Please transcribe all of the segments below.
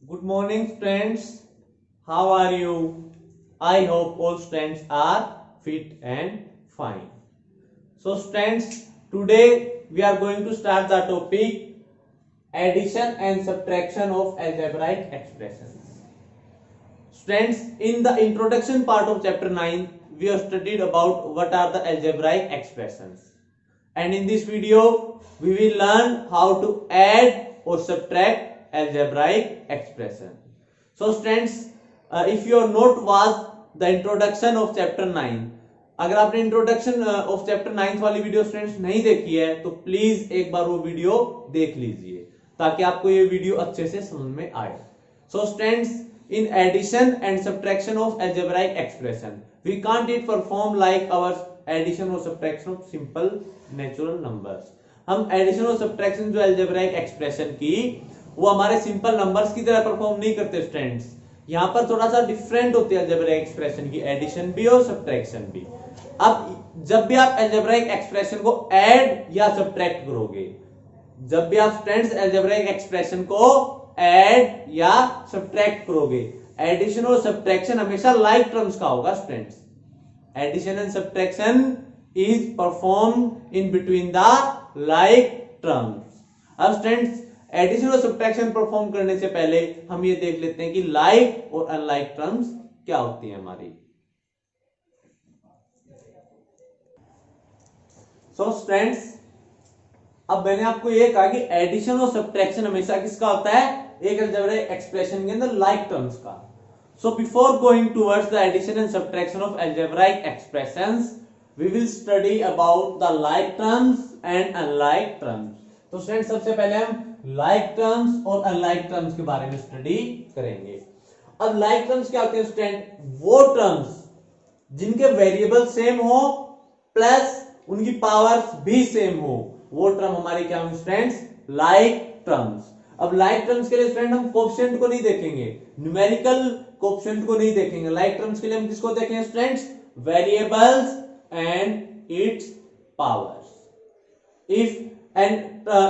Good morning, students. How are you? I hope all students are fit and fine. So, students, today we are going to start the topic addition and subtraction of algebraic expressions. Students, in the introduction part of chapter 9, we have studied about what are the algebraic expressions. And in this video, we will learn how to add or subtract algebraic expression. So students, if your note was the introduction of chapter 9, अगर आपने introduction of chapter 9 वाली video students नहीं देखी है तो please एक बार वो video देख लीजिए ताकि आपको ये वीडियो अच्छे से समझ में आए. So students, in addition and subtraction of algebraic expression, we can't it perform like our addition or subtraction of simple natural numbers. हम एडिशन और सब्ट्रैक्शन जो algebraic expression की वो हमारे सिंपल नंबर्स की तरह परफॉर्म नहीं करते स्टूडेंट्स. यहाँ पर थोड़ा सा डिफरेंट होती है algebraic expression की, एडिशन भी और सब्ट्रैक्शन भी. अब जब भी आप algebraic expression को ऐड या सब्ट्रैक्ट करोगे, जब भी आप स्टूडेंट्स algebraic expression को ऐड या सब्ट्रैक्ट करोगे, एडिशन और सब्ट्रैक्शन हमेशा लाइक टर्म्स का होगा students. Addition and subtraction is perform in between the like terms. अब स्टूडेंट्स, एडिशन और सब्ट्रैक्शन परफॉर्म करने से पहले हम ये देख लेते हैं कि लाइक और अनलाइक टर्म्स क्या होती हैं हमारी. सो स्टूडेंट्स, अब मैंने आपको ये कहा कि एडिशन और सब्ट्रैक्शन हमेशा किसका होता है, एक अलजेब्रिक एक्सप्रेशन के अंदर लाइक टर्म्स का. So before going towards the addition and subtraction of algebraic expressions, we will study about the like terms and unlike terms. तो स्टूडेंट, सबसे पहले हम लाइक टर्म्स और अनलाइक टर्म्स के बारे में स्टडी करेंगे. अब लाइक टर्म्स क्या होते हैं स्टूडेंट, वो टर्म्स जिनके वेरिएबल सेम हो प्लस उनकी पावर्स भी सेम हो, वो टर्म हमारे क्या होंगे स्टूडेंट्स, लाइक टर्म्स. अब लाइक टर्म्स के लिए स्टूडेंट हम कोएफिशिएंट को नहीं देखेंगे, न्यूमेरिकल कोएफिशिएंट को नहीं देखेंगे. लाइक टर्म्स के लिए हम किसको देखेंगे students, variables and its powers.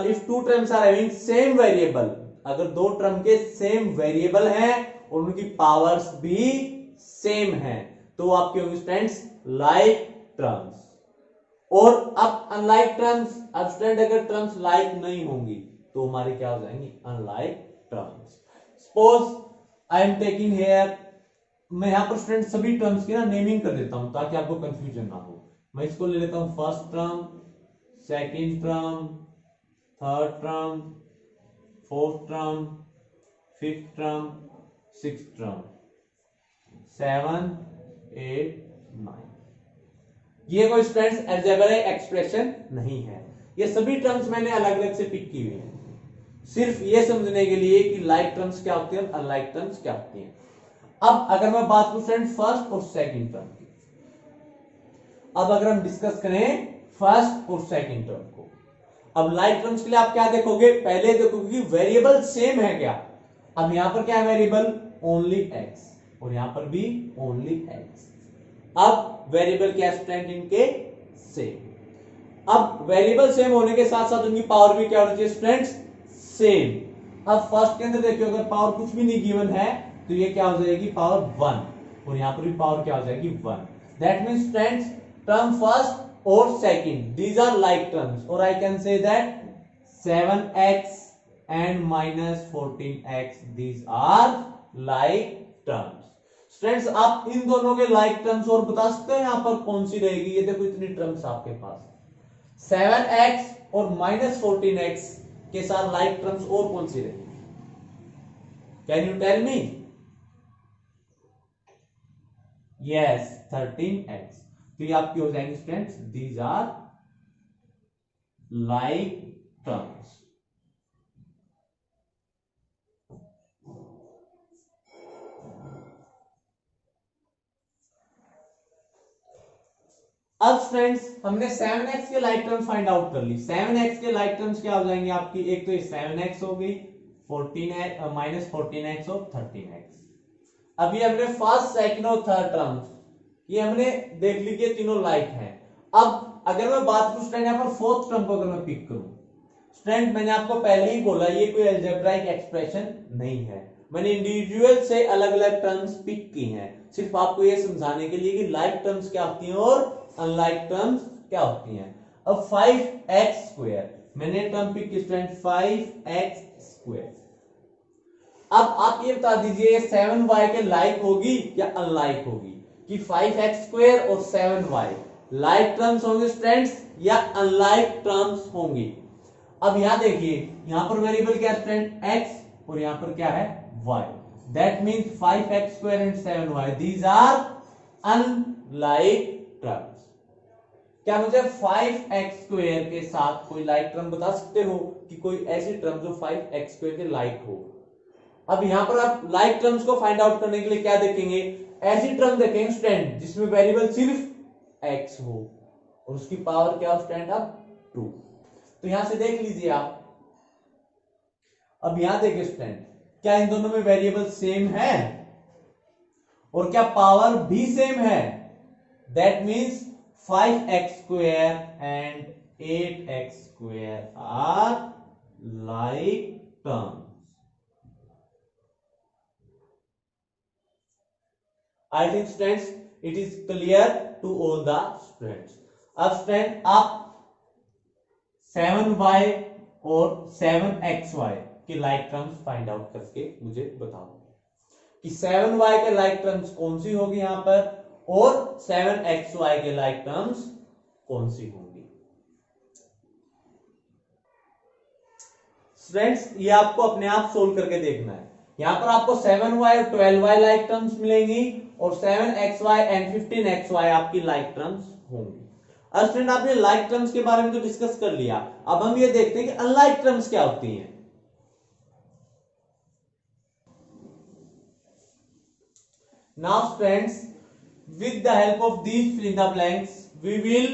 if two terms are having same variable, अगर दो टर्म के सेम वेरिएबल हैं और उनकी पावर्स भी सेम हैं तो आपके होंगे स्टूडेंट्स लाइक टर्म्स. और अब अनलाइक टर्म्स, अब स्टूडेंट अगर टर्म्स लाइक नहीं होंगी तो हमारे क्या हो जाएंगी, unlike terms. Suppose I am taking here, मैं यहां पर स्टूडेंट सभी टर्म्स की ना नेमिंग कर देता हूं ताकि आपको कंफ्यूजन ना हो. मैं इसको ले लेता हूं first term, second term, third term, fourth term, fifth term, sixth term, 7, 8, 9. ये कोई स्टूडेंट्स अलजेब्रिक एक्सप्रेशन नहीं है. ये सभी टर्म्स मैंने अलग अलग से पिक की हुई हैं सिर्फ ये समझने के लिए कि लाइक टर्म्स क्या होती है, अनलाइक टर्म्स क्या होती हैं. अब अगर मैं बात करूं स्टूडेंट फर्स्ट और सेकंड टर्म की, अब अगर हम डिस्कस करें फर्स्ट और सेकंड टर्म को, अब लाइक टर्म्स के लिए आप क्या देखोगे, पहले देखोगे कि वेरिएबल सेम है क्या. अब यहां पर क्या है वेरिएबल, ओनली एक्स, और यहां पर भी ओनली एक्स. अब वेरिएबल क्या स्टूडेंट इनके सेम. अब वेरिएबल सेम होने के साथ साथ उनकी पावर भी क्या होनी चाहिए स्टूडेंट्स, सेम. अब फर्स्ट के अंदर देखिए अगर पावर कुछ भी नहीं गिवन है तो ये क्या हो जाएगी, पावर 1, और यहां पर भी पावर क्या हो जाएगी 1. That means students term first और second, these are like terms, or I can say that 7x and minus 14x, these are like terms. Students, आप इन दोनों के लाइक टर्म्स और बता सकते हैं यहां पर कौन सी रहेगी. ये देखो इतनी टर्म्स आपके पास, 7x और minus 14x के साथ लाइक टर्म्स और कौन सी रहेगी, can you tell me. Yes, 13x. तो ये आपकी हो जाएंगे students, these are like terms. अब स्टूडेंट्स हमने 7x के लाइक टर्म्स फाइंड आउट कर ली. 7x के लाइक टर्म्स क्या हो जाएंगे आपकी, एक तो ये 7x हो गई, 14x माइनस 14x और 13x. अभी हमने फर्स्ट सेकंड और थर्ड टर्म्स ये हमने देख ली कि तीनों लाइक हैं. अब अगर मैं बात करूं स्टूडेंट यहां पर फोर्थ टर्म को अगर मैं पिक करूं, स्टूडेंट मैंने आपको पहले ही बोला ये कोई अलजेब्राइक एक्सप्रेशन नहीं है. मैंने इंडिविजुअल से अलग अलग टर्म्स पिक की हैं, सिर्फ आपको ये समझाने के लिए कि लाइक टर्म्स क्या होती हैं और अनलाइक टर्म्स क्या होती हैं। अब 5x², मैंने टर्म पिक की स्टूडेंट 5x²। अब आप ये बता दीजिए 7y के लाइक होगी या अनलाइक होगी, कि 5x² और 7y लाइक टर्म्स होंगे स्टूडेंट्स या अनलाइक टर्म्स होंगी। अब यहां देखिए, यहां पर वेरिएबल क्या है स्टूडेंट, x, और यहां पर क्या है y। That means 5x² and 7y these are unlike terms. क्या मुझे 5x² के साथ कोई लाइक टर्म बता सकते हो कि कोई ऐसी टर्म जो 5x² के लाइक हो? अब यहां पर आप लाइक टर्म्स को फाइंड आउट करने के लिए क्या देखेंगे, ऐसी टर्म देखेंगे स्टूडेंट जिसमें वेरिएबल सिर्फ x हो और उसकी पावर क्या हो स्टूडेंट, अब 2। तो यहां से देख लीजिए आप। अब यहां देखिए स्टूडेंट, क्या इन दोनों में वेरिएबल सेम है और क्या पावर भी सेम है? That means 5x² and 8x² are like terms. I think students it is clear to all the students. अब स्टूडेंट आप 7y और 7xy के लाइक टर्म्स फाइंड आउट करके मुझे बताओ कि 7y के लाइक टर्म्स कौन सी होगी यहां पर और 7xy के लाइक टर्म्स कौन सी होंगी। स्टूडेंट्स ये आपको अपने आप सोल्व करके देखना है। यहां पर आपको 7y और 12y लाइक टर्म्स मिलेंगी और 7xy एंड 15xy आपकी लाइक टर्म्स होंगी। अब स्टूडेंट आपने लाइक टर्म्स के बारे में तो डिस्कस कर लिया, अब हम ये देखते हैं कि अनलाइक टर्म्स क्या होती हैं। Now students, with the help of these fill in the blanks, we will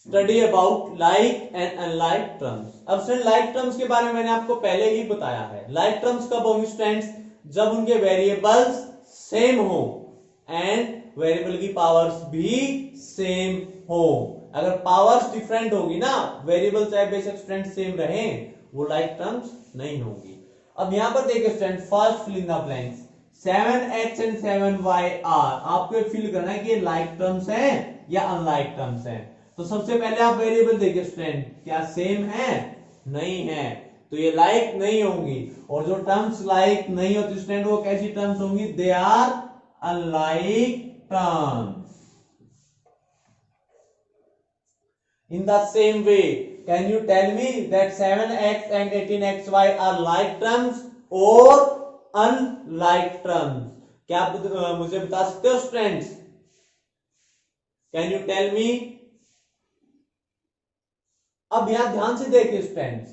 study about like and unlike terms. अब स्टूडेंट लाइक टर्म्स के बारे में मैंने आपको पहले ही बताया है। लाइक टर्म्स कब होंगे स्टूडेंट्स, जब उनके वेरिएबल्स सेम हो एंड वेरिएबल की पावर्स भी सेम हो। अगर पावर्स डिफरेंट होगी ना, वेरिएबल चाहे बेशक स्टूडेंट सेम रहे, वो लाइक टर्म्स नहीं होगी। अब यहां पर देखिए student, first fill in the blanks, 7x and 7y are, आपको फील करना है कि ये लाइक टर्म्स हैं या अनलाइक टर्म्स हैं। तो सबसे पहले आप वेरिएबल देखिए स्टूडेंट, क्या सेम है? नहीं है, तो ये लाइक नहीं होंगी। और जो टर्म्स लाइक नहीं होती स्टूडेंट वो कैसी टर्म्स होंगी, they are unlike terms. In the same way, can you tell me that 7x and 18xy are like terms or unlike terms? क्या आप मुझे बता सकते हो students? Can you tell me? अब यहां ध्यान से देखिए स्टूडेंट्स,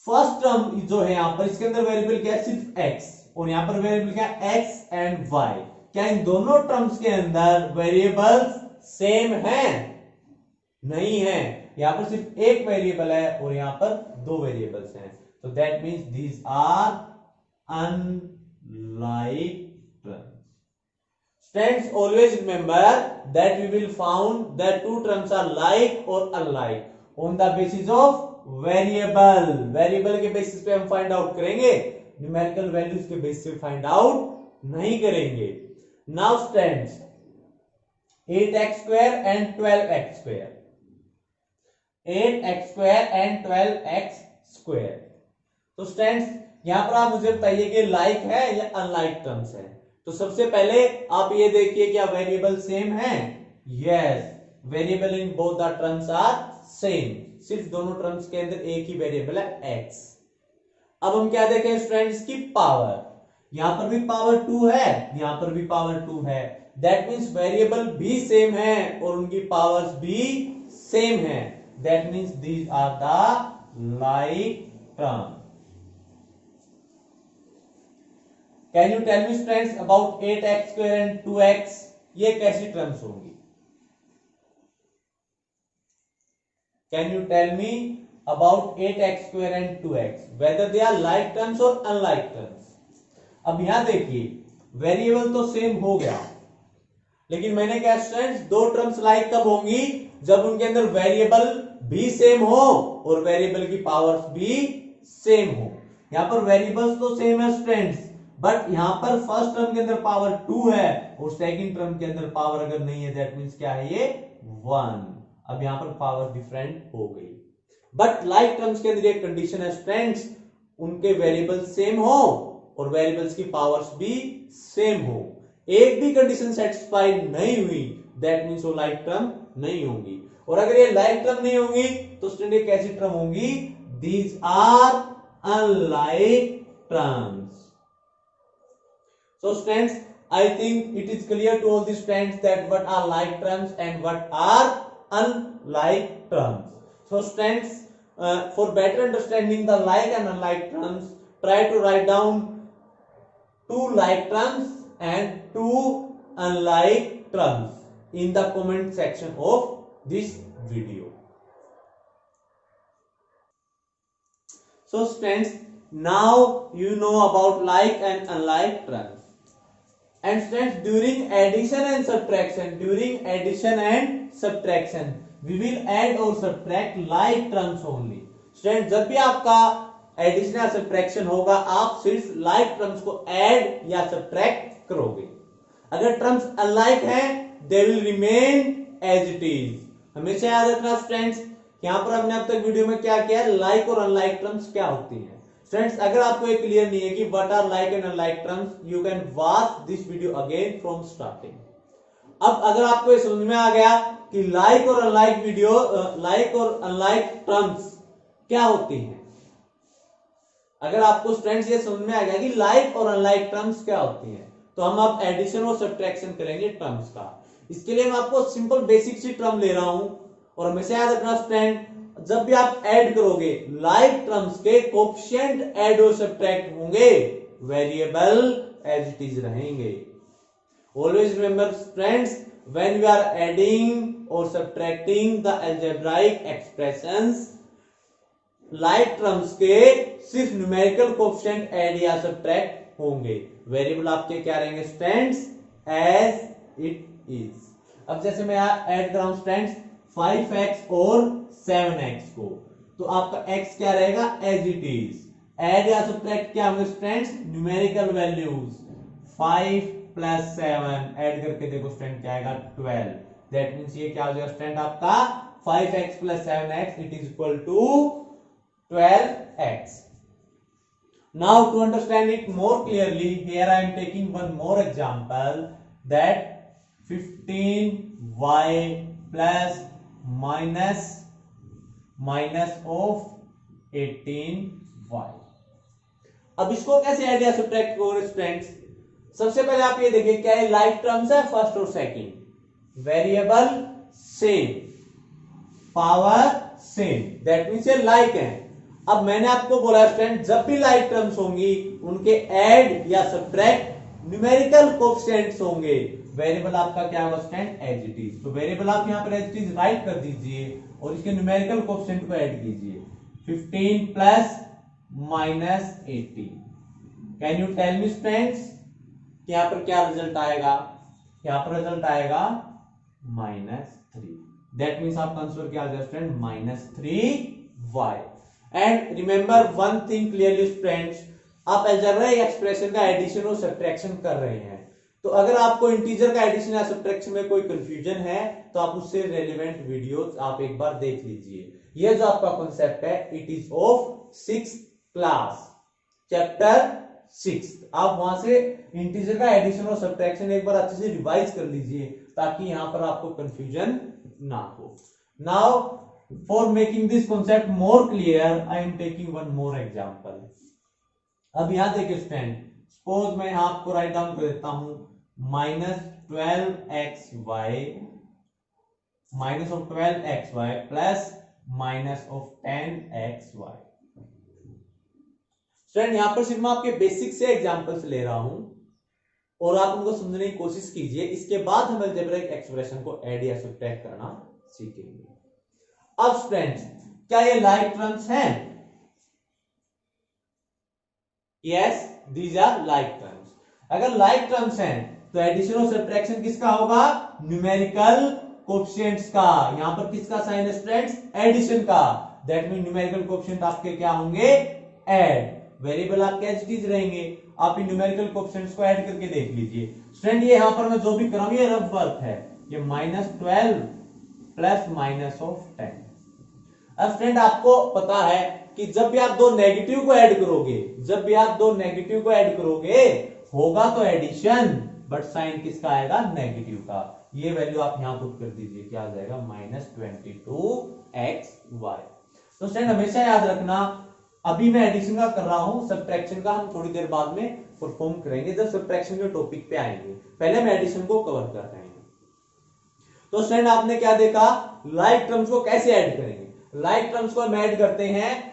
फर्स्ट टर्म जो है यहां पर, इसके अंदर वेरिएबल क्या है, सिर्फ x, और यहां पर वेरिएबल क्या है, x एंड y। क्या इन दोनों टर्म्स के अंदर वेरिएबल्स सेम हैं? नहीं है, यहां पर सिर्फ एक वेरिएबल है और यहां पर दो वेरिएबल्स हैं। तो that means these are unlike terms. Students always remember that we will found that two terms are like और unlike on the basis of variable. Variable के बेसिस पे हम फाइंड आउट करेंगे, न्यूमेरिकल वैल्यूज के basis पे find out नहीं करेंगे। Now students, 8x² and 12x², 8x² and 12x²। तो स्टूडेंट्स यहां पर आप मुझे बताइए कि लाइक है या अनलाइक टर्म्स है। तो सबसे पहले आप ये देखिए, क्या वेरिएबल सेम है? Yes, variable in both the terms are same, सिर्फ दोनों टर्म्स के अंदर एक ही वेरिएबल है x। अब हम क्या देखें स्टूडेंट्स की पावर, यहां पर भी पावर 2 है, यहां पर भी पावर 2 है। दैट मींस वेरिएबल भी सेम है और उनकी पावर्स भी सेम है। That means these are the like term. Can you tell me students about 8x² and 2x, ये कैसी टर्म्स होंगी? Can you tell me about 8x² and 2x, whether they are like terms और unlike terms? अब यहां देखिए, variable तो same हो गया, लेकिन मैंने क्या स्टूडेंट्स, दो टर्म्स लाइक कब होंगी, जब उनके अंदर वेरिएबल भी सेम हो और वेरिएबल की पावर्स भी सेम हो। यहाँ पर वेरिएबल्स तो सेम है स्टूडेंट्स, बट यहाँ पर फर्स्ट टर्म के अंदर पावर 2 है और सेकंड टर्म के अंदर पावर अगर नहीं है दैट मींस क्या है ये 1। अब यहाँ पर पावर डिफरेंट हो गई, बट लाइक टर्म्स के अंदर एक कंडीशन है स्टूडेंट्स, उनके वेरिएबल सेम हो और वेरिएबल्स की पावर्स भी सेम हो। एक भी कंडीशन सेटिस्फाइड नहीं हुई दैट मींस वो लाइक टर्म नहीं होंगी। और अगर ये लाइक टर्म नहीं होंगी तो स्टूडेंट ये कैसी टर्म होंगी? These are unlike terms. So students, I think it is clear to all the students that what are like terms and what are unlike terms. So students, for better understanding the like and unlike terms, try to write down 2 like terms and 2 unlike terms in the comment section of this video. So students, now you know about like and unlike terms. And students, during addition and subtraction, we will add or subtract like terms only. Students, जब भी आपका addition या subtraction होगा आप सिर्फ like terms को add या subtract करोगे। अगर terms unlike हैं they will remain as it is। हमेशा याद रखना स्टूडेंट्स, यहाँ पर हमने अब तक वीडियो में क्या किया है, like और unlike terms क्या होती हैं। फ्रेंड्स, अगर आपको ये क्लियर नहीं है कि what are like and unlike terms, you can watch this video again from starting. अब अगर आपको ये समझ में आ गया कि लाइक और अनलाइक टर्म्स क्या होती हैं, अगर आपको स्टूडेंट्स ये समझ में आ गया कि लाइक और अनलाइक टर्म्स क्या होती हैं, तो हम अब एडिशन और सब्ट्रैक्शन करेंगे टर्म्स का। इसके लिए मैं आपको सिंपल बेसिक सी टर्म ले रहा हूं और हमेशा याद रखना स्टूडेंट, जब भी आप ऐड करोगे लाइक टर्म्स के कोएफिशिएंट ऐड और सब्ट्रैक्ट होंगे, वेरिएबल एज इट इज रहेंगे। Always remember friends, when we are adding और subtracting the algebraic expressions, like terms के सिर्फ न्यूमेरिकल कोएफिशिएंट ऐड या सब्ट्रैक्ट होंगे, वेरिएबल आपके क्या रहेंगे स्टूडेंट्स? As it is. अब जैसे मैं यहां ऐड कर रहा हूं स्टूडेंट्स 5x और 7x को, तो आपका x क्या रहेगा? As it is. ऐड या सब्ट्रैक्ट क्या होंगे students? Numerical values. 5 plus 7 add करके देखो स्टूडेंट क्या आएगा? 12। दैट मींस ये क्या हो जाएगा स्टूडेंट आपका 5x plus 7x it is equal to 12x। Now to understand it more clearly, here I am taking one more example, that 15y plus minus of 18y। अब इसको कैसे ऐड या subtract करोगे स्टूडेंट्स? सबसे पहले आप ये देखिए क्या ये लाइक टर्म्स है, फर्स्ट और second, variable same, power same, that means ये लाइक है। अब मैंने आपको बोला स्टूडेंट, जब भी लाइक टर्म्स होंगी उनके ऐड या सब्ट्रैक्ट न्यूमेरिकल कोएफिशिएंट्स होंगे, वेरिएबल आपका क्या होगा स्टूडेंट? As it is. तो वेरिएबल आप यहां पर एज इट इज राइट कर दीजिए और इसके न्यूमेरिकल कोएफिशिएंट को ऐड कीजिए। 15 plus minus 18। Can you tell me students कि यहां पर क्या रिजल्ट आएगा? यहां पर रिजल्ट आएगा -3। दैट मींस आपका आंसर क्या आ जाएगा student? -3y। And remember one thing clearly students, आप अलजेब्राइक एक्सप्रेशन का एडिशन और सब्ट्रैक्शन कर रहे हैं, तो अगर आपको इंटीजर का एडिशन या सब्ट्रैक्शन में कोई कंफ्यूजन है तो आप उससे रेलेवेंट वीडियोस आप एक बार देख लीजिए। ये जो आपका कॉन्सेप्ट है it is of 6th class, chapter 6। आप वहां से इंटीजर का एडिशन और सब्ट्रैक्शन एक बार अच्छे से रिवाइज कर लीजिए ताकि यहां पर आपको कंफ्यूजन ना हो। Now for making this concept more clear I am taking one more example. अब यहां देखिए स्टूडेंट, सपोज मैं यहां आपको राइट डाउन कर देता हूं -12xy प्लस -10xy। स्टूडेंट यहां पर सिर्फ मैं आपके बेसिक से एग्जांपल्स ले रहा हूं और आप उनको समझने की कोशिश कीजिए, इसके बाद हम अलजेब्राइक एक्सप्रेशन को ऐड या सब्ट्रैक्ट करना सीखेंगे। अब स्टूडेंट्स क्या ये लाइक टर्म्स हैं? Yes, these are like terms. अगर लाइक टर्म्स हैं तो एडिशन और सब्ट्रैक्शन किसका होगा? न्यूमेरिकल कोएफिशिएंट्स का। यहां पर किसका साइन है स्टूडेंट्स? एडिशन का। दैट मीन न्यूमेरिकल कोएफिशिएंट आपके क्या होंगे? ऐड। वेरिएबल आपके एज इट इज रहेंगे। आप इन न्यूमेरिकल कोएफिशिएंट्स को ऐड करके देख लीजिए स्टूडेंट। ये यहां पर मैं जो भी कर रहा हूं ये रफ वर्क है। ये -12 प्लस -10। अब फ्रेंड आपको पता है कि जब भी आप दो नेगेटिव को ऐड करोगे, जब भी आप दो नेगेटिव को ऐड करोगे होगा तो एडिशन, बट साइन किसका आएगा? नेगेटिव का। ये वैल्यू आप यहां पुट कर दीजिए, क्या आ जाएगा? -22xy। तो फ्रेंड हमेशा याद रखना, अभी मैं एडिशन का कर रहा हूं, सब्ट्रैक्शन का हम थोड़ी देर बाद में परफॉर्म करेंगे जब सब्ट्रैक्शन के टॉपिक पे आएंगे। पहले हम एडिशन को कवर कर रहे हैं। तो फ्रेंड आपने क्या देखा, लाइक टर्म्स को कैसे ऐड करेंगे। लाइक टर्म्स को हम ऐड करते हैं,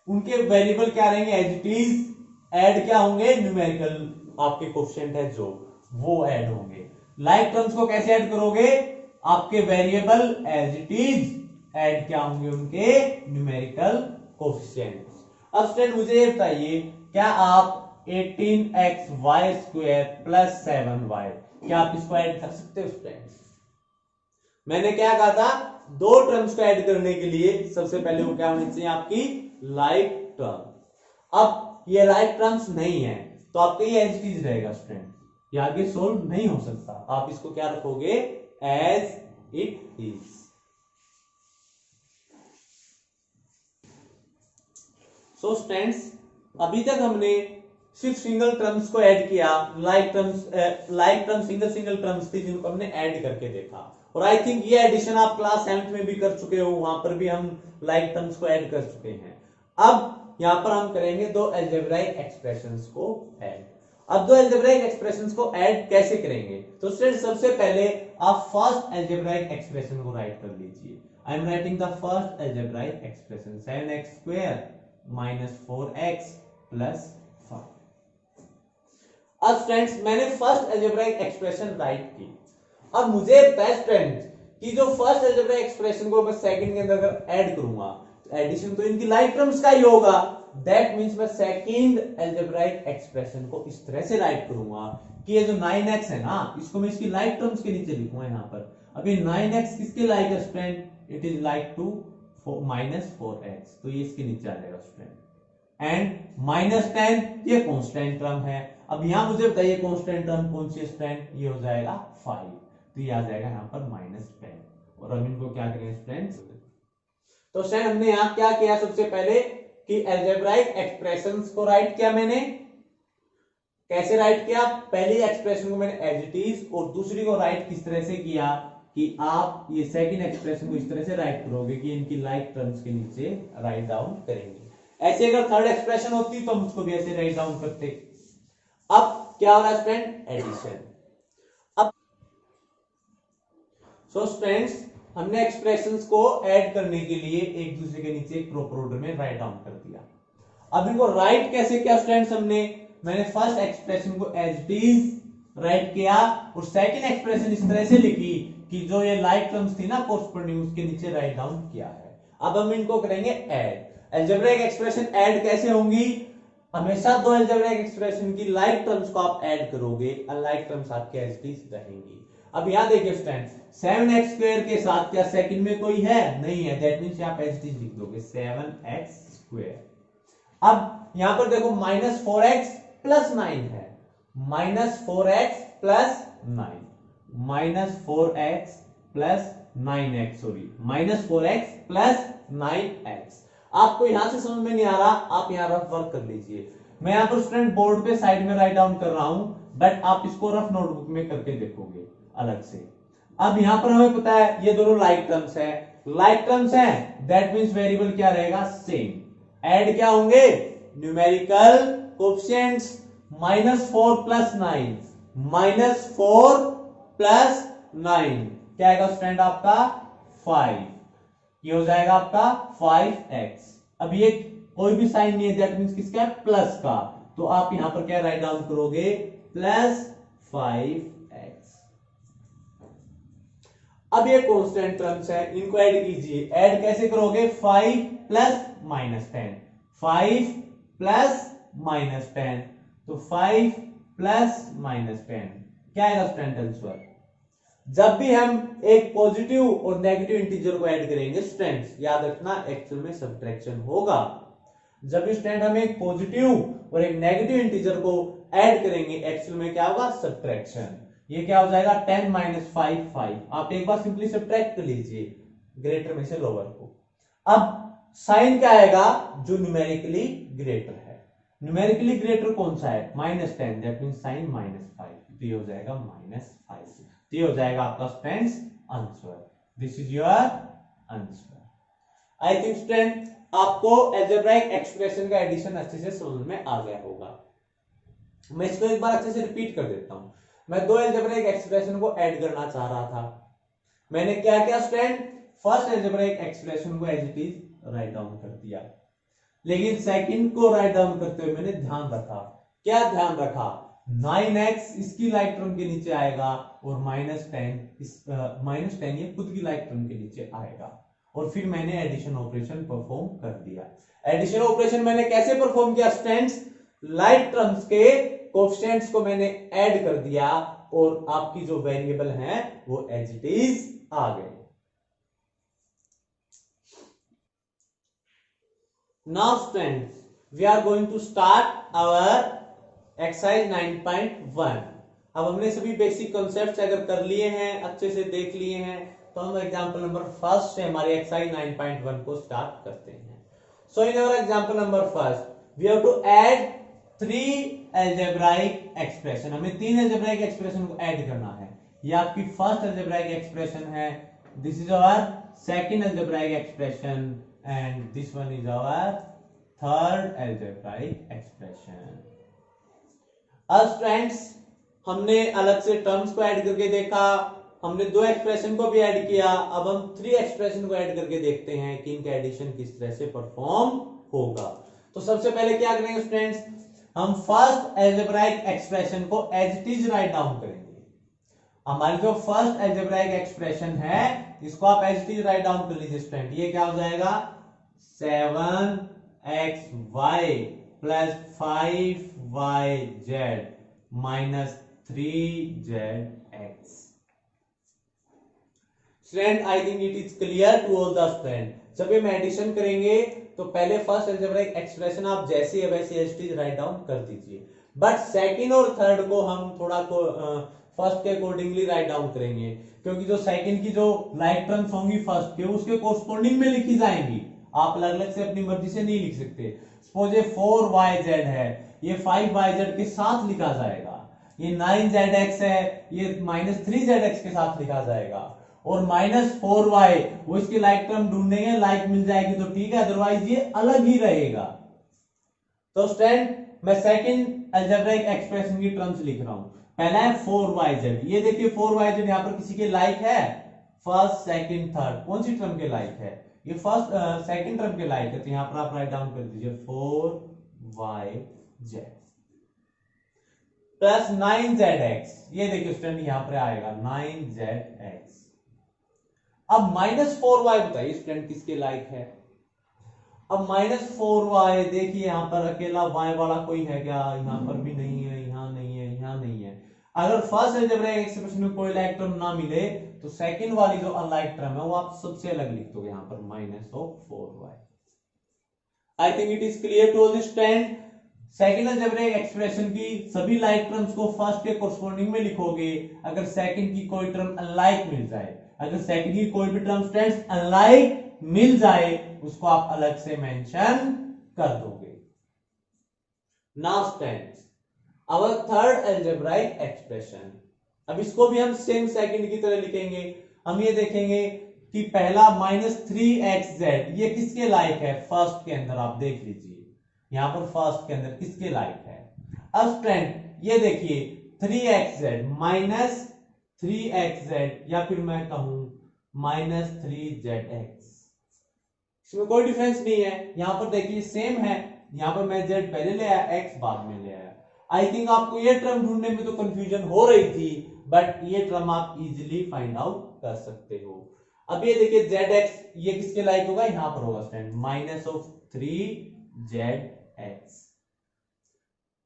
उनके वेरिएबल क्या रहेंगे? As it is. ऐड क्या होंगे? न्यूमेरिकल आपके कोएफिशिएंट है जो वो ऐड होंगे। लाइक टर्म्स को कैसे ऐड करोगे? आपके variable as it is add क्या होंगे? उनके न्यूमेरिकल कोएफिशिएंट। अब स्टूडेंट मुझे ये बताइए, क्या आप 18xy² प्लस 7y, क्या आप इसको ऐड कर सकते हो स्टूडेंट? मैंने क्या कहा था, दो टर्म्स को ऐड करने के लिए सबसे पहले वो क्या होनी चाहिए? आपकी लाइक टर्म। अब ये लाइक टर्म्स नहीं है तो आपका ये एज इट इज रहेगा स्टूडेंट, ये आगे सोल्व नहीं हो सकता। आप इसको क्या रखोगे? As it is. So students, अभी तक हमने सिर्फ सिंगल टर्म्स को ऐड किया, लाइक टर्म्स सिंगल टर्म्स थी जिनको हमने ऐड करके देखा। और आई थिंक ये एडिशन आप क्लास 7th में भी कर चुके हो, वहां पर भी हम लाइक टर्म्स को ऐड कर चुके हैं। अब यहां पर हम करेंगे दो अलजेब्राइक एक्सप्रेशंस को ऐड। अब दो अलजेब्राइक एक्सप्रेशंस को ऐड कैसे करेंगे? तो स्टूडेंट सबसे पहले आप फर्स्ट अलजेब्राइक एक्सप्रेशन को राइट कर लीजिए। I am writing the first algebraic expression, 7x² -4x + 5। अब स्टूडेंट्स मैंने फर्स्ट अलजेब्राइक एक्सप्रेशन राइट की। अब मुझे बेस्ट फ्रेंड कि जो फर्स्ट अलजेब्राइक एक्सप्रेशन को मैं सेकंड के अंदर अगर ऐड करूंगा तो एडिशन तो इनकी लाइक टर्म्स का ही होगा। दैट मींस मैं सेकंड अलजेब्राइक एक्सप्रेशन को इस तरह से राइट करूंगा कि ये जो 9x है ना, इसको मैं इसकी लाइक टर्म्स के नीचे लिखूंगा यहां पर। अब ये 9x किसके लाइक है student? It is like to -4x, तो ये इसके नीचे आ जाएगा स्टूडेंट। एंड -10 ये कांस्टेंट टर्म है। अब यहां मुझे बताइए कांस्टेंट टर्म कौन सी स्टूडेंट? ये हो जाएगा 5, तो ये आ जाएगा यहां पर -10। और हम इनको क्या करेंगे स्टूडेंट? तो स्टूडेंट हमने यहां क्या किया? सबसे पहले कि अलजेब्राइक एक्सप्रेशंस को राइट किया। मैंने कैसे राइट किया? पहली एक्सप्रेशन को मैंने एज इट इज, और दूसरी को राइट किस तरह से किया कि आप ये सेकंड एक्सप्रेशन को इस तरह से राइट करोगे कि इनकी लाइक टर्म्स के नीचे राइट डाउन करेंगे। ऐसे अगर थर्ड एक्सप्रेशन होती तो हम उसको भी ऐसे राइट डाउन करते। अब क्या हो रहा है स्टूडेंट? एडिशन। अब सो स्टूडेंट्स हमने एक्सप्रेशंस को ऐड करने के लिए एक दूसरे के नीचे एक प्रॉपर ऑर्डर में राइट डाउन कर दिया। अब इनको राइट कैसे किया स्टूडेंट्स? मैंने फर्स्ट एक्सप्रेशन को एज इट इज राइट किया और सेकंड एक्सप्रेशन इस तरह से लिखी कि जो ये लाइक टर्म्स थी ना कोरस्पोंडिंग, उसके नीचे राइट डाउन किया है। अब हम इनको करेंगे ऐड। अलजेब्राइक एक्सप्रेशन ऐड कैसे होंगी? हमेशा दो अलजेब्राइक एक्सप्रेशन की लाइक टर्म्स को आप ऐड करोगे, अनलाइक टर्म्स आपके एज इट इज रहेंगी। अब यहां देखिए स्टूडेंट, 7x² के साथ क्या सेकंड में कोई है? नहीं है। दैट मींस आप एज इट इज लिख दोगे 7x²। अब यहां पर देखो -4x + 9 है, -4x + 9, -4x + 9x, sorry -4x + 9x। आपको यहां से समझ में नहीं आ रहा, आप यहां रफ वर्क कर लीजिए। मैं यहां पर स्टूडेंट बोर्ड पे साइड में राइट डाउन कर रहा हूं, बट आप इसको रफ नोटबुक में करके देखोगे अलग से। अब यहां पर हमें पता है ये दोनों लाइक टर्म्स है, लाइक टर्म्स है, दैट मींस वेरिएबल क्या रहेगा? सेम। ऐड क्या होंगे? Numerical coefficients. -4 + 9, -4 + 9 क्या आएगा स्टूडेंट आपका? 5। ये हो जाएगा आपका 5x। अब ये कोई भी साइन नहीं है, दैट मींस किसका? प्लस का। तो आप यहां पर क्या राइट डाउन करोगे? +5x। अब ये कांस्टेंट टर्म्स है, इनको ऐड कीजिए। ऐड कैसे करोगे? 5 + -10, 5 + -10, तो 5 + -10 क्या आएगा स्टूडेंट आंसर? जब भी हम एक पॉजिटिव और नेगेटिव इंटीजर को ऐड करेंगे स्टूडेंट्स, याद रखना एक्चुअल में सब्ट्रैक्शन होगा। जब स्टूडेंट हम एक पॉजिटिव और एक नेगेटिव इंटीजर को ऐड करेंगे एक्चुअल में क्या होगा, सब्ट्रैक्शन। ये क्या हो जाएगा 10 - 5 5। आप एक बार सिंपली सब्ट्रैक्ट कर लीजिए ग्रेटर में से लोअर को। अब साइन क्या आएगा, जो न्यूमेरिकली ग्रेटर है। न्यूमेरिकली ग्रेटर कौन सा है, -10, दैट मींस साइन -5, तो ये हो जाएगा -5। तो ये हो जाएगा आपका students answer. This is your answer. I think student आपको अलजेब्राइक एक्सप्रेशन का एडिशन अच्छे से समझ में आ गया होगा। मैं इसको एक बार अच्छे से रिपीट कर देता हूं। मैं दो अलजेब्राइक एक्सप्रेशन को ऐड करना चाह रहा था। मैंने क्या किया स्टूडेंट, फर्स्ट अलजेब्राइक एक्सप्रेशन को as it is right down कर दिया, लेकिन सेकंड को राइट डाउन करते हुए मैंने ध्यान रखा, क्या ध्यान रखा, 9x इसकी लाइक टर्म के नीचे आएगा और -10 ये खुद की लाइक टर्म के नीचे आएगा। और फिर मैंने एडिशन ऑपरेशन परफॉर्म कर दिया। एडिशन ऑपरेशन मैंने कैसे परफॉर्म किया स्टूडेंट्स, लाइक टर्म्स के कोएफिशिएंट्स को मैंने ऐड कर दिया और आपकी जो वेरिएबल है वो एज इट इज आ गए। Now students we are going to start our exercise 9.1। अब हमने सभी बेसिक कॉन्सेप्ट्स अगर कर लिए हैं, अच्छे से देख लिए हैं, तो हम एग्जांपल नंबर फर्स्ट से हमारी एक्सरसाइज 9.1 को स्टार्ट करते हैं। So in our example number first we have to add 3 algebraic expression. हमें 3 अलजेब्राइक एक्सप्रेशन को ऐड करना है। ये आपकी फर्स्ट अलजेब्राइक एक्सप्रेशन है, this is our second algebraic expression and this one is our third algebraic expression. अब students हमने अलग से टर्म्स को ऐड करके देखा, हमने 2 एक्सप्रेशन को भी ऐड किया। अब हम 3 एक्सप्रेशन को ऐड करके देखते हैं कि इनका एडिशन किस तरह से परफॉर्म होगा। तो सबसे पहले क्या करेंगे स्टूडेंट्स, हम फर्स्ट अलजेब्राइक एक्सप्रेशन को as it is right down करेंगे। हमारी जो फर्स्ट अलजेब्राइक एक्सप्रेशन है इसको आप as it is right down कर लीजिए स्टूडेंट। ये क्या हो जाएगा 7xy plus 5yz minus 3zx। Student I think it is clear to all the student. जब हम एडिशन करेंगे तो पहले फर्स्ट अलजेब्राइक एक्सप्रेशन आप जैसे है वैसे as it is right down कर दीजिए, बट सेकंड और थर्ड को हम थोड़ा को फर्स्ट के अकॉर्डिंगली राइट डाउन करेंगे, क्योंकि जो सेकंड की जो लाइक टर्म्स होंगी फर्स्ट के उसके कोरस्पॉन्डिंग में लिखी जाएंगी। आप अलग अलग से अपनी मर्जी से नहीं लिख सकते। सपोज ये 4yz है, ये 5yz के साथ लिखा जाएगा। ये 9zx है, ये -3zx के साथ लिखा जाएगा। और -4y वो इसकी लाइक टर्म ढूंढेंगे, लाइक मिल जाएगी तो ठीक है, अदरवाइज ये अलग ही रहेगा। तो स्टूडेंट मैं सेकंड अलजेब्राइक एक्सप्रेशन की टर्म्स लिख रहा हूं। पहला है 4yz। ये देखिए 4yz यहां पर किसी के लाइक है, फर्स्ट सेकंड थर्ड, कौन सी टर्म के लाइक है, ये फर्स्ट सेकंड टर्म के लाइक है, तो यहां पर आप राइट डाउन कर दीजिए 4yz प्लस 9zx। ये देखिए स्टूडेंट यहां पर आएगा 9zx। अब -4y बताइए स्टूडेंट किसके लाइक है। अब -4y देखिए यहां पर अकेला y वाला कोई है क्या, यहां पर भी नहीं है, यहां नहीं है, यहां नहीं है। अगर फर्स्ट अलजेब्राइक एक्सप्रेशन में कोई लाइक टर्म ना मिले तो सेकंड वाली जो अनलाइक टर्म है वो आप सबसे अलग लिख दोगे यहां पर -4y। I think it is clear to all the student. Second algebraic expression की सभी लाइक टर्म्स को फर्स्ट के कोरस्पॉन्डिंग में लिखोगे। अगर सेकंड की कोई टर्म अनलाइक मिल जाए, अगर सेकंड की कोई भी टर्म स्टूडेंट्स अनलाइक मिल जाए उसको आप अलग से मेंशन कर दोगे। Now students our third algebraic expression, अब इसको भी हम सेम सेकंड की तरह लिखेंगे। हम ये देखेंगे कि पहला -3xz ये किसके लाइक है, फर्स्ट के अंदर आप देख लीजिए यहां पर फर्स्ट के अंदर किसके लाइक है। अब स्टूडेंट ये देखिए 3xz -3xz या फिर मैं कहूं -3zx, इसमें कोई डिफरेंस नहीं है। यहां पर देखिए सेम है, यहां पर मैं z पहले ले आया, x बाद में ले आया। आई थिंक आपको ये टर्म ढूंढने में तो कंफ्यूजन हो रही थी, बट ये टर्म आप इजीली फाइंड आउट कर सकते हो। अब ये देखिए zx ये किसके लाइक होगा, यहां पर होगा स्टूडेंट -3zx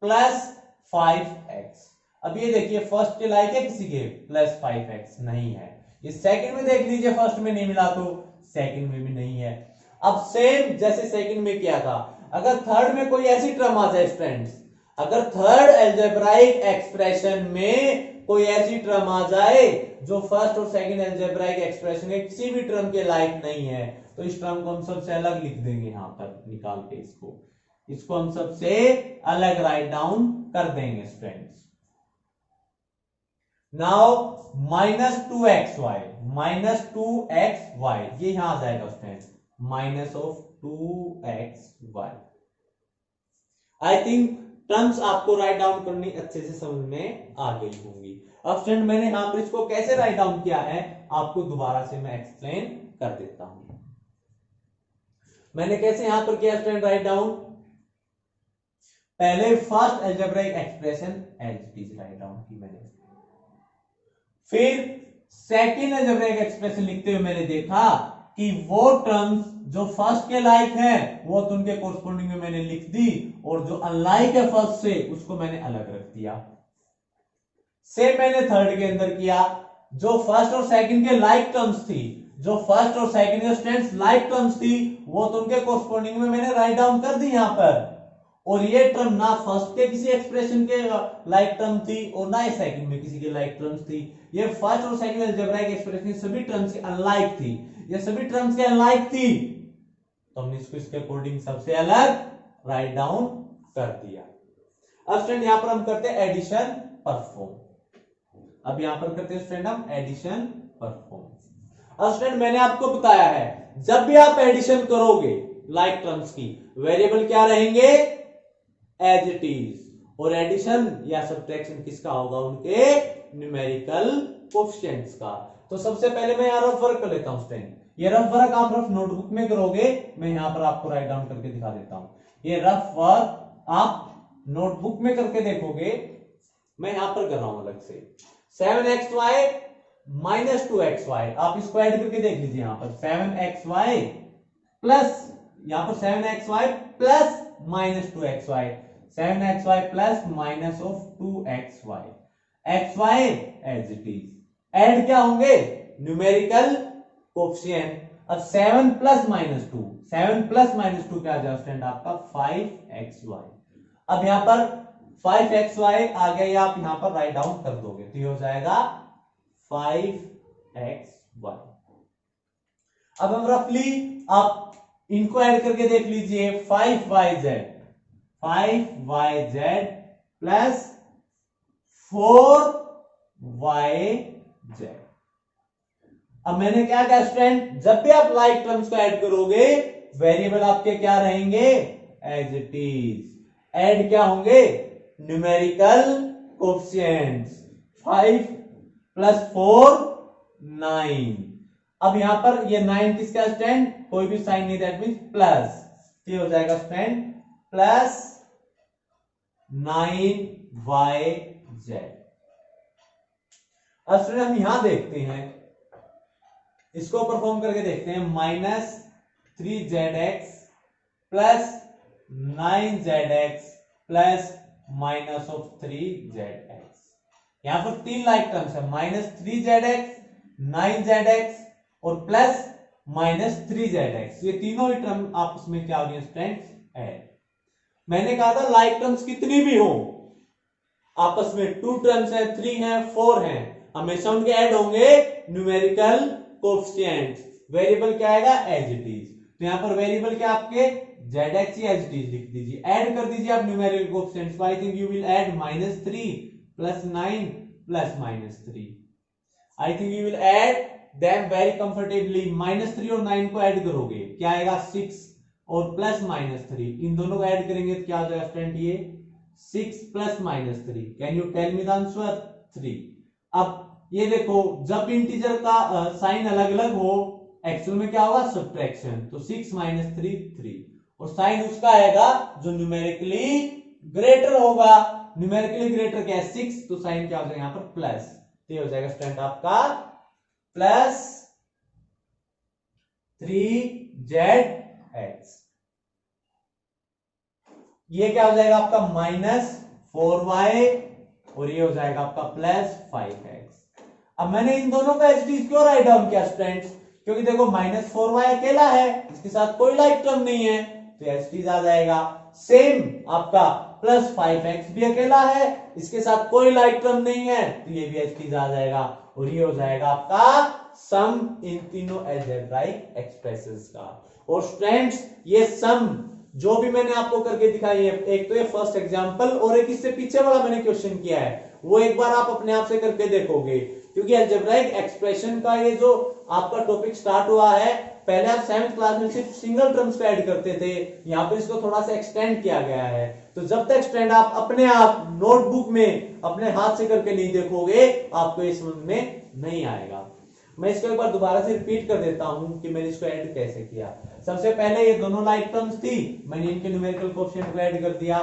प्लस 5x। अब ये देखिए फर्स्ट के लाइक है किसी के, +5x नहीं है। ये सेकंड में देख लीजिए, फर्स्ट में नहीं मिला तो सेकंड में भी नहीं है। अब सेम जैसे सेकंड में किया था, अगर थर्ड में कोई ऐसी टर्म आ जाए स्टूडेंट्स, अगर थर्ड अलजेब्राइक एक्सप्रेशन में कोई ऐसी टर्म आ जाए जो फर्स्ट और सेकंड अलजेब्राइक एक्सप्रेशन के किसी भी टर्म के लायक नहीं है, तो इस टर्म को हम सबसे अलग लिख देंगे यहां पर निकाल के, इसको हम सबसे अलग राइट डाउन कर देंगे स्टूडेंट्स। नाउ -2xy, -2xy ये यहां आ जाएगा students, -2xy। I think terms आपको राइट डाउन करनी अच्छे से समझ में आ गई होंगी। अब स्टूडेंट मैंने यहां पर इसको कैसे राइट डाउन किया है आपको दोबारा से मैं एक्सप्लेन कर देता हूं। मैंने कैसे यहां पर किया स्टूडेंट राइट डाउन, पहले first algebraic expression as it is right down की मैंने, फिर सेकंड अलजेब्राइक एक्सप्रेशन लिखते हुए मैंने देखा कि वो टर्म्स जो फर्स्ट के लाइक है वो तो उनके कोरस्पोंडिंग में मैंने लिख दी, और जो अनलाइक है फर्स्ट से उसको मैंने अलग रख दिया। सेम मैंने थर्ड के अंदर किया, जो फर्स्ट और सेकंड के लाइक टर्म्स थी, जो फर्स्ट और सेकंड के स्टूडेंट्स लाइक टर्म्स थी वो तो उनके कोरस्पोंडिंग में मैंने राइट डाउन कर दी यहां पर, और ये टर्म ना फर्स्ट के किसी एक्सप्रेशन के लाइक टर्म थी और ना ही सेकंड में किसी के लाइक टर्म्स थी। ये फर्स्ट और सेकंड अलजेब्राइक एक्सप्रेशन की सभी टर्म्स अनलाइक थी, ये सभी टर्म्स के अनलाइक थी, तो हमने इसको इसके अकॉर्डिंग सबसे अलग राइट डाउन कर दिया। अब स्टूडेंट यहां पर हम करते हैं एडिशन परफॉर्म, अब यहां पर करते हैं स्टूडेंट हम एडिशन परफॉर्म। अब स्टूडेंट मैंने आपको बताया है जब भी आप एडिशन करोगे लाइक टर्म्स की, वेरिएबल क्या रहेंगे एज इट इज, और एडिशन या सब्ट्रैक्शन किसका होगा, उनके न्यूमेरिकल कोएफिशिएंट्स का। तो सबसे पहले मैं यहां रफ वर्क कर लेता हूं स्टूडेंट, ये रफ वर्क आप रफ नोटबुक में करोगे, मैं यहां पर आपको राइट डाउन करके दिखा देता हूं। ये रफ वर्क आप नोटबुक में करके देखोगे, मैं यहां पर कर रहा हूं अलग से। 7xy -2xy, आप इसको ऐड करके देख लीजिए यहां पर 7xy प्लस, यहां पर 7xy plus -2xy, 7xy plus -2xy, xy as it is, add क्या होंगे न्यूमेरिकल कोएफिशिएंट। अब 7 प्लस -2, 7 प्लस -2 क्या आ जाएगा स्टूडेंट आपका 5xy। अब यहां पर 5xy आ गया, आप यहां पर राइट डाउन कर दोगे तो ये हो जाएगा 5xy। अब हम रफली आप इनको ऐड करके देख लीजिए, 5yz प्लस 4yz। अब मैंने क्या कहा स्टूडेंट, जब भी आप लाइक टर्म्स को ऐड करोगे वेरिएबल आपके क्या रहेंगे एज इट इज, ऐड क्या होंगे न्यूमेरिकल कोएफिशिएंट्स, 5 प्लस 4 9। अब यहां पर ये 9 किसका स्टूडेंट, कोई भी साइन नहीं, दैट मींस प्लस, ये हो जाएगा स्टूडेंट प्लस 9yz। अब स्टूडेंट हम यहां देखते हैं, इसको परफॉर्म करके देखते हैं, -3zx plus 9zx plus -3zx। यहां पर 3 लाइक टर्म्स है, -3zx, 9zx और प्लस -3zx, ये तीनों ही टर्म आपस में क्या हो गए स्टूडेंट्स ऐड। मैंने कहा था लाइक टर्म्स कितनी भी हो आपस में, 2 टर्म्स है, 3 है, 4 है, हमेशा उनके ऐड होंगे न्यूमेरिकल कोएफिशिएंट्स। वेरिएबल क्या आएगा एज इट इज, तो यहां पर वेरिएबल क्या आपके zx ही एज इट इज लिख दीजिए, ऐड कर दीजिए आप numerical coefficients. I think you will add -3 plus 9 plus -3, I think you will add them very comfortably. -3 और 9 को ऐड करोगे क्या आएगा 6 और प्लस -3, इन दोनों को ऐड करेंगे तो क्या हो जाएगा स्टूडेंट ये 6 plus -3, can you tell me the answer 3। अब ये देखो जब इंटीजर का साइन अलग अलग हो एक्चुअल में क्या होगा सब्ट्रैक्शन, तो 6 - 3 3, और साइन उसका आएगा जो न्यूमेरिकली ग्रेटर होगा, न्यूमेरिकली ग्रेटर क्या है 6, तो साइन क्या हो जाएगा यहां पर प्लस, तो ये हो जाएगा स्टूडेंट आपका प्लस 3zx। ये क्या हो जाएगा आपका -4y और ये हो जाएगा आपका प्लस 5x। अब मैंने इन दोनों का एच क्यों राइट डाउन किया स्टूडेंट्स, क्योंकि देखो -4y अकेला है, इसके साथ कोई लाइक टर्म नहीं है, तो एच आ जाएगा। सेम आपका प्लस 5x भी अकेला है, इसके साथ कोई लाइक टर्म नहीं है, तो ये भी एच आ जाएगा और ये हो जाएगा आपका सम इन तीनों अलजेब्राइक एक्सप्रेशंस का। और स्टूडेंट्स ये सम जो भी मैंने आपको करके दिखाई है, एक तो ये फर्स्ट एग्जांपल और एक इससे पीछे वाला मैंने क्वेश्चन किया है, वो एक बार आप अपने आप से करके देखोगे, क्योंकि अलजेब्राइक एक्सप्रेशन का ये जो आपका टॉपिक स्टार्ट हुआ है, पहले आप 7th क्लास में सिर्फ सिंगल टर्म्स को ऐड करते थे, यहाँ पे इसको थोड़ा सा एक्सटेंड किया गया है। तो जब तक एक्सटेंड आप अपने आप नोटबुक में अपने हाथ से करके नहीं देखोगे, आपको ये समझ में नहीं आएगा। मैं इसको एक बार दोबारा से रिपीट कर देता हूं कि मैंने इसको ऐड कैसे किया। सबसे पहले ये दोनों लाइक टर्म्स थी, मैंने इनके न्यूमेरिकल कोएफिशिएंट को ऐड कर दिया।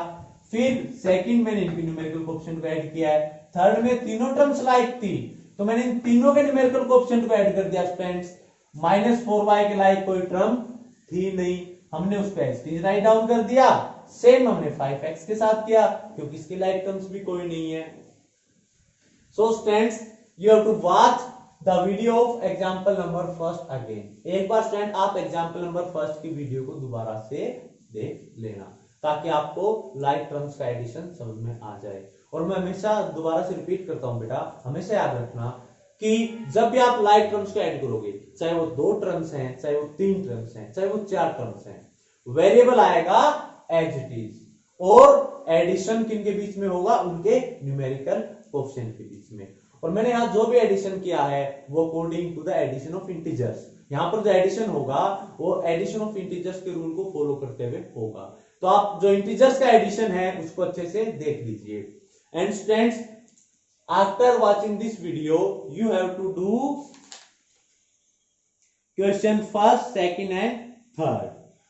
फिर सेकंड मैंने इनके न्यूमेरिकल कोएफिशिएंट को ऐड किया है। थर्ड में तीनों टर्म्स लाइक थी, तो मैंने इन तीनों के न्यूमेरिकल कोएफिशिएंट को ऐड कर दिया स्टूडेंट्स। -4y के लाइक कोई टर्म थी नहीं, हमने उसको एच राइट डाउन कर दिया। सेम हमने 5x के साथ किया, क्योंकि इसके लाइक टर्म्स भी कोई नहीं है। So students you have to watch the video of example number first again. एक बार स्टूडेंट आप एग्जाम्पल नंबर फर्स्ट की वीडियो को दोबारा से देख लेना, ताकि आपको लाइक टर्म्स का एडिशन समझ में आ जाए। और मैं हमेशा दोबारा से रिपीट करता हूं बेटा, हमेशा याद रखना कि जब भी आप लाइक टर्म्स को ऐड करोगे, चाहे वो 2 टर्म्स हैं, चाहे वो 3 टर्म्स हैं, चाहे वो 4 टर्म्स हैं, वेरिएबल आएगा एज इट इज, और एडिशन किन के बीच में होगा, उनके न्यूमेरिकल कोएफिशिएंट के बीच में। और मैंने यहाँ जो भी एडिशन किया है वो according to the addition of integers, यहाँ पर जो एडिशन होगा वो एडिशन ऑफ इंटीजर्स के रूल को फॉलो करते हुए होगा। तो आप जो इंटीजर्स का एडिशन है उसको अच्छे से देख लीजिए। And students after watching this video you have to do question first, second and third.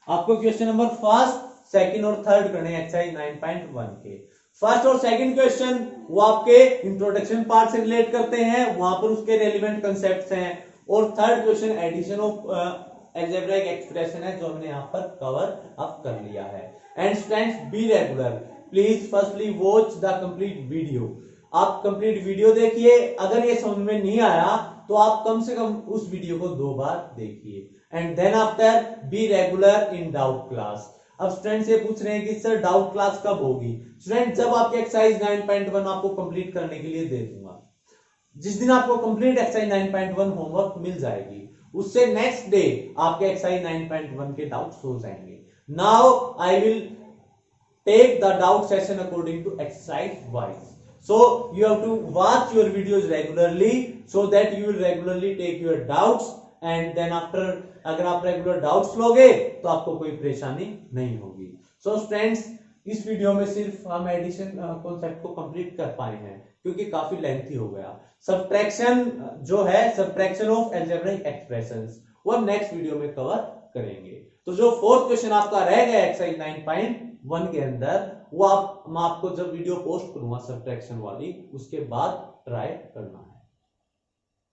आपको क्वेश्चन नंबर फर्स्ट, सेकंड और थर्ड करने एक्सरसाइज 9.1 के। फर्स्ट और सेकंड क्वेश्चन वो आपके इंट्रोडक्शन पार्ट से रिलेट करते हैं, वहां पर उसके रेलिवेंट कंसेप्ट्स हैं। और third question addition of algebraic expression है, जो हमने यहाँ पर कवर अप कर लिया है। And students be regular, please firstly watch the complete video. आप कंप्लीट वीडियो देखिए, अगर ये समझ में नहीं आया तो आप कम से कम उस वीडियो को 2 बार देखिए। And then after be regular in doubt class. अब स्टूडेंट से पूछ रहे हैं कि सर डाउट क्लास कब होगी? स्टूडेंट जब आपकी एक्सरसाइज 9.1 आपको कंप्लीट करने के लिए दे दूंगा, जिस दिन आपको कंप्लीट एक्सरसाइज 9.1 होमवर्क मिल जाएगी, उससे नेक्स्ट डे आपके एक्सरसाइज 9.1 के डाउट्स हो जाएंगे। Now I will take the doubt session according to exercise wise, so you have to watch your videos regularly so that you will regularly take your doubts and then after अगर आप regular doubts लोगे तो आपको कोई परेशानी नहीं होगी। So students इस वीडियो में सिर्फ हम एडिशन कॉन्सेप्ट को कंप्लीट कर पाए हैं, क्योंकि काफी लेंथी हो गया। सब्ट्रैक्शन जो है, सब्ट्रैक्शन ऑफ अलजेब्रिक एक्सप्रेशंस, वो नेक्स्ट वीडियो में कवर करेंगे। तो जो फोर्थ क्वेश्चन आपका रह गया एक्सरसाइज 9.1 के अंदर, वो मैं आपको जब वीडियो पोस्ट करूंगा सब्ट्रैक्शन वाली, उसके बाद ट्राई करना है।